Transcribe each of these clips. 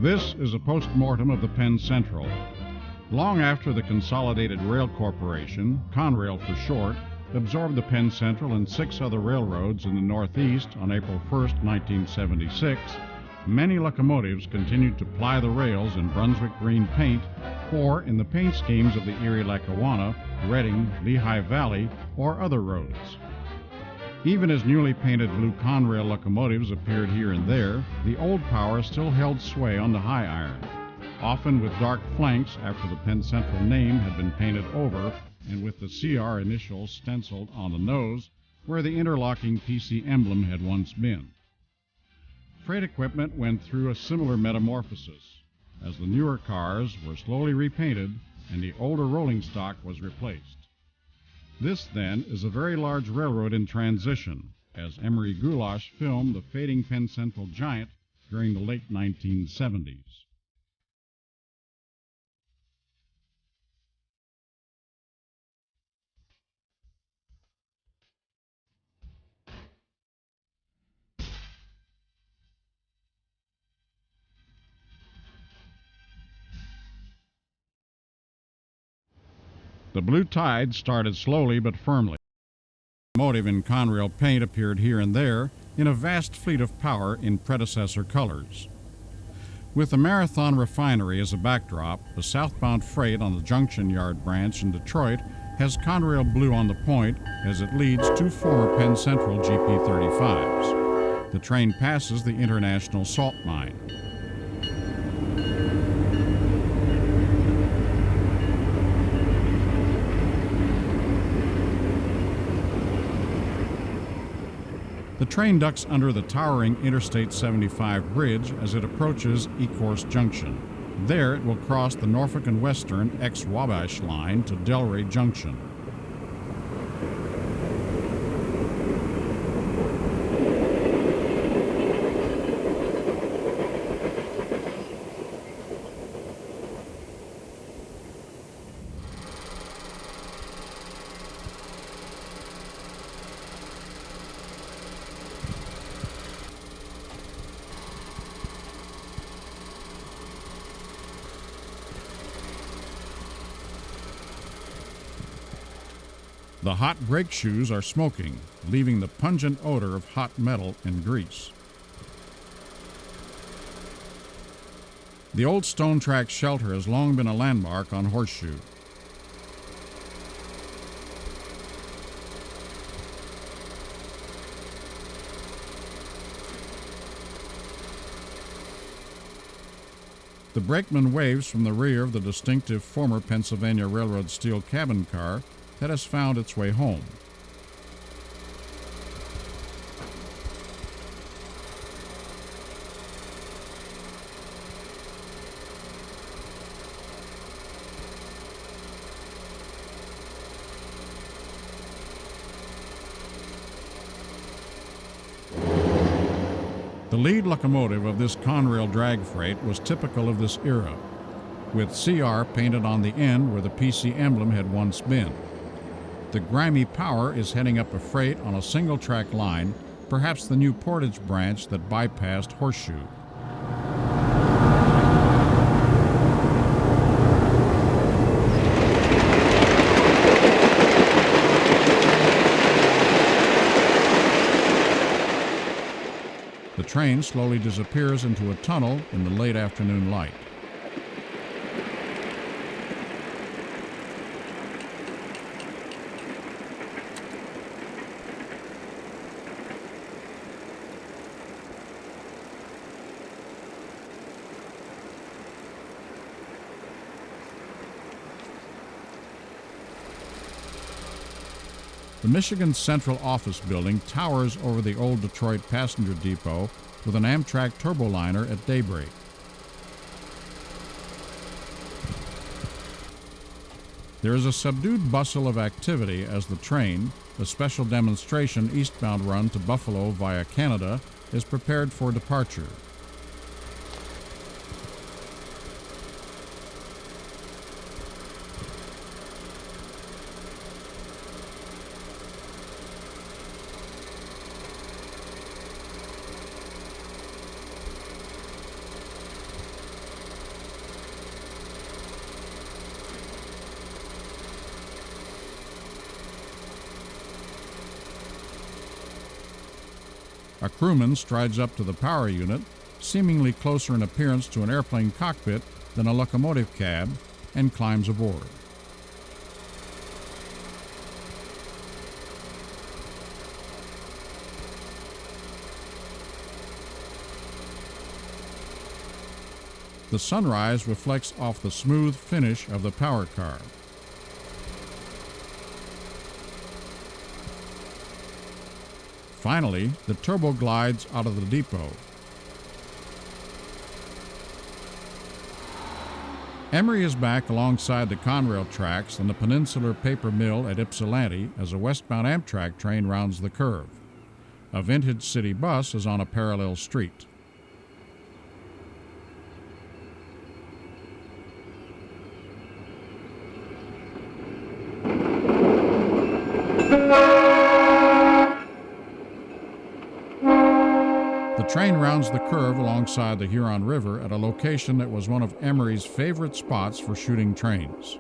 This is a post-mortem of the Penn Central. Long after the Consolidated Rail Corporation, Conrail for short, absorbed the Penn Central and 6 other railroads in the Northeast on April 1, 1976, many locomotives continued to ply the rails in Brunswick Green paint or in the paint schemes of the Erie Lackawanna, Reading, Lehigh Valley, or other roads. Even as newly painted blue Conrail locomotives appeared here and there, the old power still held sway on the high iron, often with dark flanks after the Penn Central name had been painted over and with the CR initials stenciled on the nose where the interlocking PC emblem had once been. Freight equipment went through a similar metamorphosis, as the newer cars were slowly repainted and the older rolling stock was replaced. This, then, is a very large railroad in transition, as Emery Goulash filmed the fading Penn Central giant during the late 1970s. The blue tide started slowly but firmly. The locomotive in Conrail paint appeared here and there in a vast fleet of power in predecessor colors. With the Marathon refinery as a backdrop, the southbound freight on the Junction Yard branch in Detroit has Conrail blue on the point as it leads 2 former Penn Central GP35s. The train passes the International Salt Mine. The train ducks under the towering Interstate 75 bridge as it approaches Ecorse Junction. There it will cross the Norfolk and Western ex-Wabash line to Delray Junction. The hot brake shoes are smoking, leaving the pungent odor of hot metal and grease. The old stone track shelter has long been a landmark on Horseshoe. The brakeman waves from the rear of the distinctive former Pennsylvania Railroad steel cabin car that has found its way home. The lead locomotive of this Conrail drag freight was typical of this era, with CR painted on the end where the PC emblem had once been. The grimy power is heading up a freight on a single-track line, perhaps the new Portage branch that bypassed Horseshoe. The train slowly disappears into a tunnel in the late afternoon light. The Michigan Central office building towers over the old Detroit passenger depot with an Amtrak turboliner at daybreak. There is a subdued bustle of activity as the train, a special demonstration eastbound run to Buffalo via Canada, is prepared for departure. A crewman strides up to the power unit, seemingly closer in appearance to an airplane cockpit than a locomotive cab, and climbs aboard. The sunrise reflects off the smooth finish of the power car. Finally, the turbo glides out of the depot. Erie is back alongside the Conrail tracks and the Peninsular Paper Mill at Ypsilanti as a westbound Amtrak train rounds the curve. A vintage city bus is on a parallel street. The train rounds the curve alongside the Huron River at a location that was one of Emery's favorite spots for shooting trains.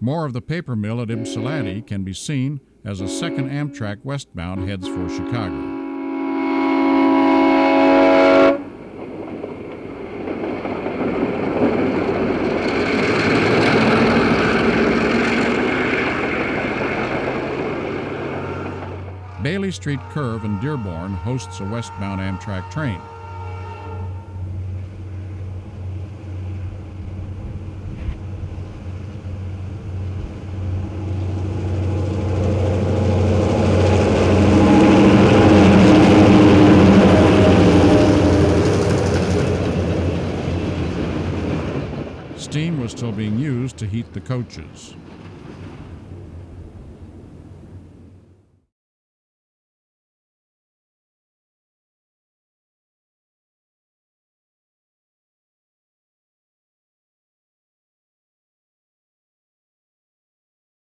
More of the paper mill at Ypsilanti can be seen as a second Amtrak westbound heads for Chicago. Bailey Street Curve in Dearborn hosts a westbound Amtrak train. Steam was still being used to heat the coaches.